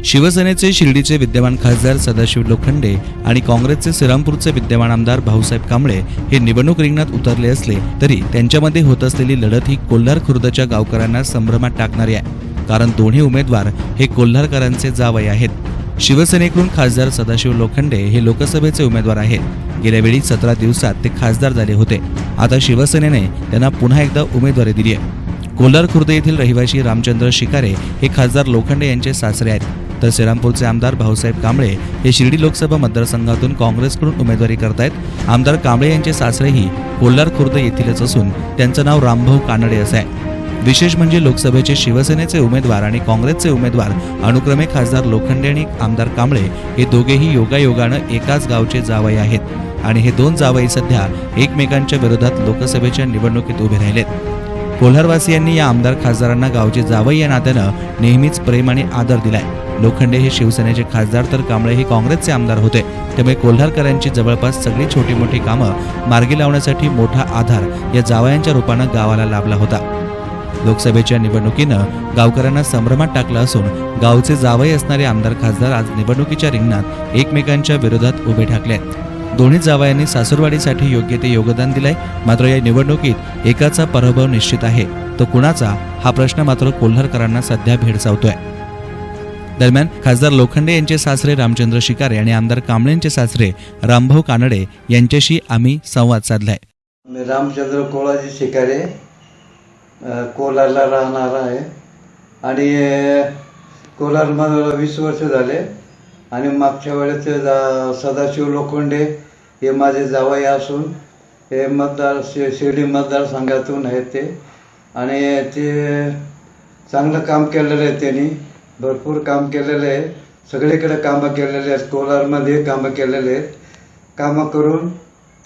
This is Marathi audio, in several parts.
शिवसेनेचे शिर्डीचे विद्यमान खासदार सदाशिव लोखंडे आणि काँग्रेसचे श्रीरामपूरचे विद्यमान आमदार भाऊसाहेब कांबळे हे निवडणूक रिंगणात उतरले असले तरी त्यांच्यामध्ये होत असलेली लढत ही कोल्हार खुर्दच्या गावकऱ्यांना संभ्रमात टाकणारी आहे। कारण दोन्ही उमेदवार हे कोल्हारकरांचे जावई आहेत। शिवसेनेकडून खासदार सदाशिव लोखंडे हे लोकसभेचे उमेदवार आहेत। गेल्या वेळी 17 दिवसात ते खासदार झाले होते। आता शिवसेनेने त्यांना पुन्हा एकदा उमेदवारी दिली आहे। कोल्हार खुर्द येथील रहिवासी रामचंद्र शिकारे हे खासदार लोखंडे यांचे सासरे आहेत, तर श्रीरामपूरचे आमदार भाऊसाहेब कांबळे हे शिर्डी लोकसभा मतदारसंघातून काँग्रेसकडून उमेदवारी करतायत। आमदार कांबळे यांचे सासरेही कोल्हार खुर्द येथीलच असून त्यांचं नाव रामभाऊ कानडे असं आहे। विशेष म्हणजे लोकसभेचे शिवसेनेचे उमेदवार आणि काँग्रेसचे उमेदवार अनुक्रमे खासदार लोखंडे आणि आमदार कांबळे हे दोघेही योगायोगानं एकाच गावचे जावई आहेत आणि हे दोन जावई सध्या एकमेकांच्या विरोधात लोकसभेच्या निवडणुकीत उभे राहिलेत। कोल्हारवासियांनी या आमदार खासदारांना गावचे जावई या नात्यानं नेहमीच प्रेम आणि आदर दिलाय। लोखंडे हे शिवसेनेचे खासदार तर कांबळे हे काँग्रेसचे आमदार होते, त्यामुळे कोल्हारकरांची जवळपास सगळी छोटी मोठी कामं मार्गी लावण्यासाठी मोठा आधार या जावयांच्या रूपानं गावाला लाभला होता। लोकसभेच्या निवडणुकीनं गावकऱ्यांना संभ्रमात टाकलं असून गावचे जावई असणारे आमदार खासदार आज निवडणुकीच्या रिंगणात एकमेकांच्या विरोधात उभे ठाकले आहेत। दोन्ही जावयांनी सासूरवाडीसाठी योग्य ते योगदान दिलंय, मात्र या निवडणुकीत एकाचा पराभव निश्चित आहे, तो कुणाचा हा प्रश्न मात्र कोल्हारकरांना सध्या भेडसावतोय। दरम्यान खासदार लोखंडे यांचे सासरे रामचंद्र शिकारे आणि आमदार कांबळे यांचे सासरे रामभाऊ कानडे यांच्याशी आम्ही संवाद साधलाय। मी रामचंद्र कोळाजी शिकारे कोलारला राहणार आहे आणि कोलारमध्ये 20 वर्ष झाले आणि मागच्या वेळेस सदाशिव लोखंडे हे माझे जावई असून हे शिर्डी मतदारसंघातून आहेत ते आणि ते चांगलं काम केलेलं आहे। त्यांनी भरपूर काम केलेलं आहे, सगळीकडे कामं केलेले आहेत, कोलारमध्ये कामं केलेले आहेत। कामं करून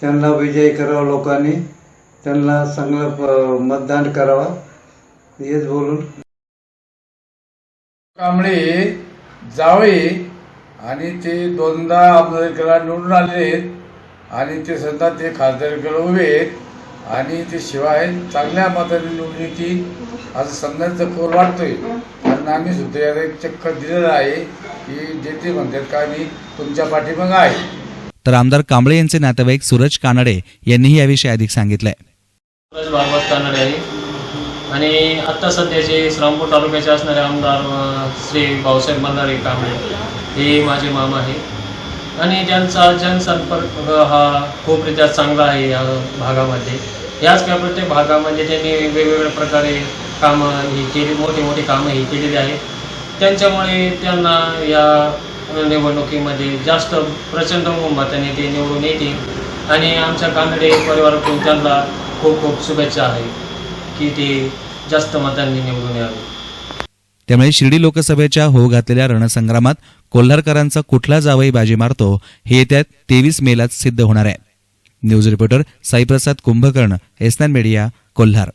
त्यांना विजयी करावं, लोकांनी त्यांना चांगलं मतदान करावं हेच बोलून कांबळे जावई आणि ते दोनदा आमदारकीला निवडून आले आहेत आणि ते सध्या ते खासदारकीला उभे आहेत आणि ते शिवाय चांगल्या मताने निवडून येतील असं समजायचं कोल वाटतोय। आणि आम्ही सुद्धा याला एक चक्क दिलेलं आहे की जे ते म्हणतात का मी तुमच्या पाठीमागे आहे। तर आमदार कांबळे यांचे नातेवाईक सूरज कानडे यांनीही याविषयी अधिक सांगितलंय। सूरज भागवत कानडे आहे आणि आता सध्याचे श्रीरामपूर तालुक्याचे असणारे आमदार श्री भाऊसाहेब मल्हारी कांबळे हे माझे मामा आहे आणि त्यांचा जनसंपर्क हा खूपरित्या चांगला आहे या भागामध्ये। याच काय प्रत्येक भागामध्ये त्यांनी वेगवेगळ्या प्रकारे कामं ही केली, मोठी मोठी कामं ही केलेली आहेत। त्यांच्यामुळे त्यांना या निवडणुकीमध्ये जास्त प्रचंड बहुमताने ते निवडून येतील आणि आमच्या कानडे परिवारातून त्यांना खूप खूप शुभेच्छा आहे की ते जास्त मतांनी निवडून यावे। त्यामुळे शिर्डी लोकसभेच्या होऊ घातलेल्या रणसंग्रामात कोल्हारकरांचा कुठला जावई बाजी मारतो हे येत्या 23 मेलाच सिद्ध होणार आहे। न्यूज रिपोर्टर साईप्रसाद कुंभकर्ण, एस9 मीडिया, कोल्हार।